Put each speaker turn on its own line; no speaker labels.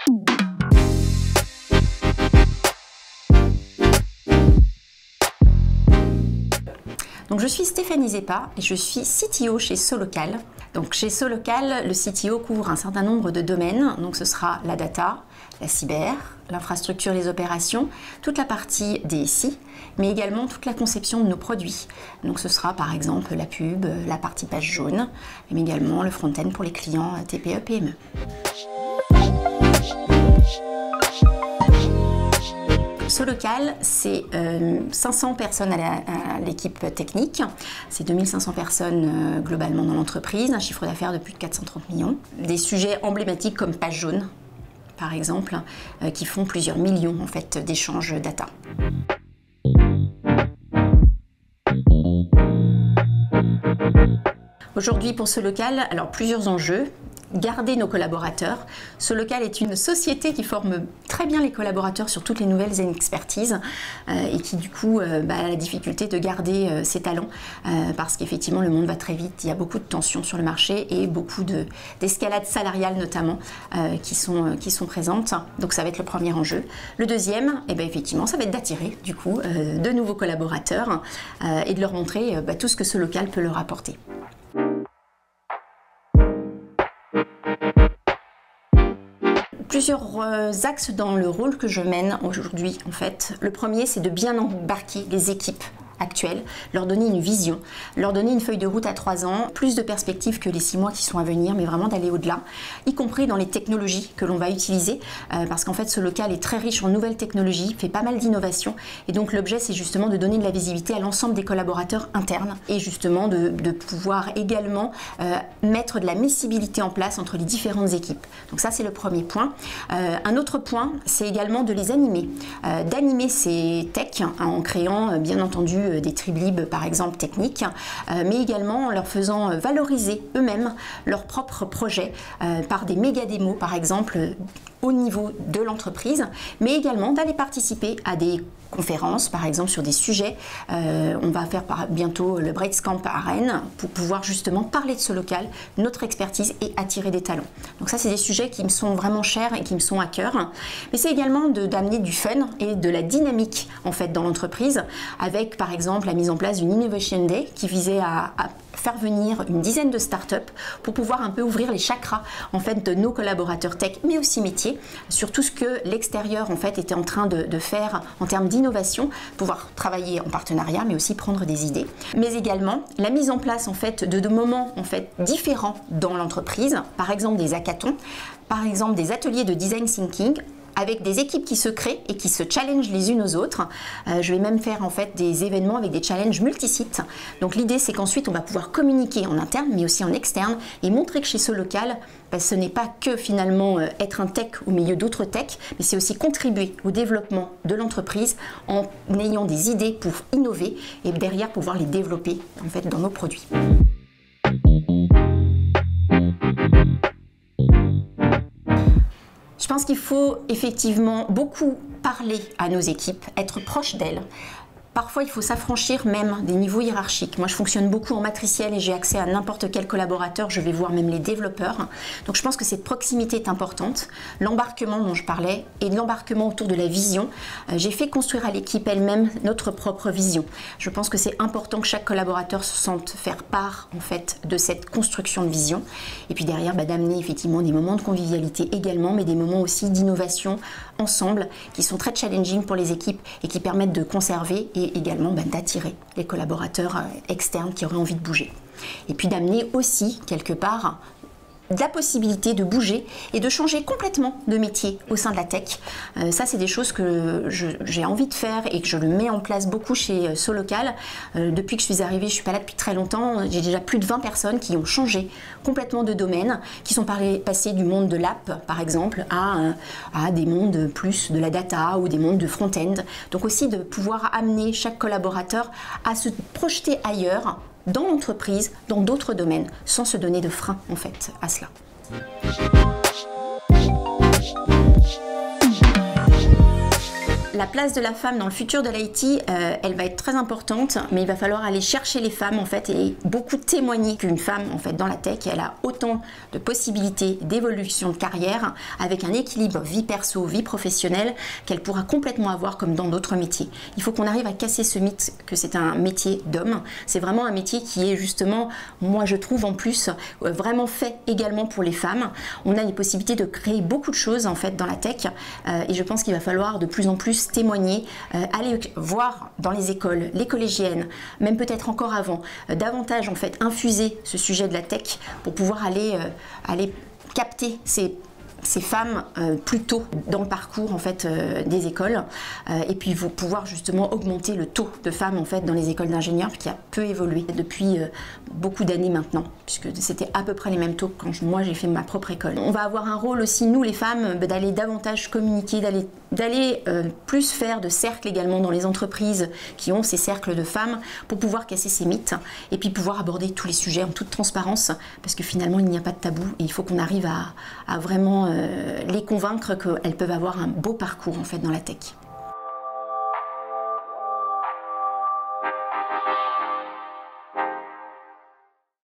Donc je suis Stéphanie Zeppa et je suis CTO chez Solocal. Donc chez Solocal, le CTO couvre un certain nombre de domaines. Donc ce sera la data, la cyber, l'infrastructure, les opérations, toute la partie DSI, mais également toute la conception de nos produits. Donc ce sera par exemple la pub, la partie page jaune, mais également le front-end pour les clients TPE, PME. Solocal, c'est 500 personnes à l'équipe technique, c'est 2500 personnes globalement dans l'entreprise, un chiffre d'affaires de plus de 430 millions. Des sujets emblématiques comme page jaune, par exemple, qui font plusieurs millions en fait, d'échanges data. Aujourd'hui pour Solocal, alors plusieurs enjeux. Garder nos collaborateurs. Solocal est une société qui forme très bien les collaborateurs sur toutes les nouvelles expertises et qui du coup a la difficulté de garder ses talents parce qu'effectivement le monde va très vite, il y a beaucoup de tensions sur le marché et beaucoup d'escalades salariales notamment qui sont présentes. Donc ça va être le premier enjeu. Le deuxième, effectivement, ça va être d'attirer du coup de nouveaux collaborateurs et de leur montrer tout ce que Solocal peut leur apporter. Plusieurs axes dans le rôle que je mène aujourd'hui en fait. Le premier, c'est de bien embarquer les équipes actuelles, leur donner une vision, leur donner une feuille de route à 3 ans, plus de perspectives que les 6 mois qui sont à venir, mais vraiment d'aller au-delà, y compris dans les technologies que l'on va utiliser, parce qu'en fait ce local est très riche en nouvelles technologies, fait pas mal d'innovations, et donc l'objet c'est justement de donner de la visibilité à l'ensemble des collaborateurs internes, et justement de pouvoir également mettre de la miscibilité en place entre les différentes équipes. Donc ça c'est le premier point. Un autre point, c'est également de les animer, d'animer ces techs en créant bien entendu des triblibs par exemple techniques, mais également en leur faisant valoriser eux-mêmes leurs propres projets par des méga démos par exemple au niveau de l'entreprise, mais également d'aller participer à des conférences, par exemple sur des sujets. On va faire bientôt le Braidscamp à Rennes pour pouvoir justement parler de Solocal, notre expertise et attirer des talents. Donc ça, c'est des sujets qui me sont vraiment chers et qui me sont à cœur. Mais c'est également d'amener du fun et de la dynamique en fait dans l'entreprise, avec par exemple la mise en place d'une Innovation Day qui visait à faire venir une dizaine de startups pour pouvoir un peu ouvrir les chakras en fait de nos collaborateurs tech, mais aussi métiers, sur tout ce que l'extérieur en fait était en train de faire en termes d'innovation, pouvoir travailler en partenariat, mais aussi prendre des idées. Mais également la mise en place en fait de moments en fait différents dans l'entreprise, par exemple des hackathons, par exemple des ateliers de design thinking, avec des équipes qui se créent et qui se challengent les unes aux autres. Je vais même faire en fait des événements avec des challenges multisites. Donc l'idée c'est qu'ensuite on va pouvoir communiquer en interne mais aussi en externe et montrer que chez Solocal, ce n'est pas que finalement être un tech au milieu d'autres techs, mais c'est aussi contribuer au développement de l'entreprise en ayant des idées pour innover et derrière pouvoir les développer en fait dans nos produits. Je pense qu'il faut effectivement beaucoup parler à nos équipes, être proche d'elles. Parfois, il faut s'affranchir même des niveaux hiérarchiques. Moi, je fonctionne beaucoup en matriciel et j'ai accès à n'importe quel collaborateur. Je vais voir même les développeurs. Donc, je pense que cette proximité est importante. L'embarquement dont je parlais et l'embarquement autour de la vision. J'ai fait construire à l'équipe elle-même notre propre vision. Je pense que c'est important que chaque collaborateur se sente faire part en fait de cette construction de vision. Et puis derrière, d'amener effectivement des moments de convivialité également, mais des moments aussi d'innovation ensemble qui sont très challenging pour les équipes et qui permettent de conserver et également d'attirer les collaborateurs externes qui auraient envie de bouger. Et puis d'amener aussi quelque part de la possibilité de bouger et de changer complètement de métier au sein de la tech. Ça, c'est des choses que j'ai envie de faire et que je le mets en place beaucoup chez Solocal. Depuis que je suis arrivée, je ne suis pas là depuis très longtemps, j'ai déjà plus de 20 personnes qui ont changé complètement de domaine, qui sont passées du monde de l'app, par exemple, à des mondes plus de la data ou des mondes de front-end. Donc aussi de pouvoir amener chaque collaborateur à se projeter ailleurs, dans l'entreprise, dans d'autres domaines, sans se donner de frein en fait à cela. La place de la femme dans le futur de l'IT, elle va être très importante, mais il va falloir aller chercher les femmes en fait et beaucoup témoigner qu'une femme en fait dans la tech, elle a autant de possibilités d'évolution de carrière avec un équilibre vie perso, vie professionnelle qu'elle pourra complètement avoir comme dans d'autres métiers. Il faut qu'on arrive à casser ce mythe que c'est un métier d'homme. C'est vraiment un métier qui est justement, moi je trouve en plus, vraiment fait également pour les femmes. On a les possibilités de créer beaucoup de choses en fait dans la tech et je pense qu'il va falloir de plus en plus témoigner, aller voir dans les écoles, les collégiennes, même peut-être encore avant, davantage en fait infuser ce sujet de la tech pour pouvoir aller capter ces femmes plus tôt dans le parcours en fait des écoles et puis vous pouvoir justement augmenter le taux de femmes en fait dans les écoles d'ingénieurs qui a peu évolué depuis beaucoup d'années maintenant puisque c'était à peu près les mêmes taux que quand moi j'ai fait ma propre école. On va avoir un rôle aussi nous les femmes d'aller davantage communiquer, d'aller plus faire de cercles également dans les entreprises qui ont ces cercles de femmes pour pouvoir casser ces mythes et puis pouvoir aborder tous les sujets en toute transparence parce que finalement il n'y a pas de tabou et il faut qu'on arrive à vraiment les convaincre qu'elles peuvent avoir un beau parcours en fait dans la tech.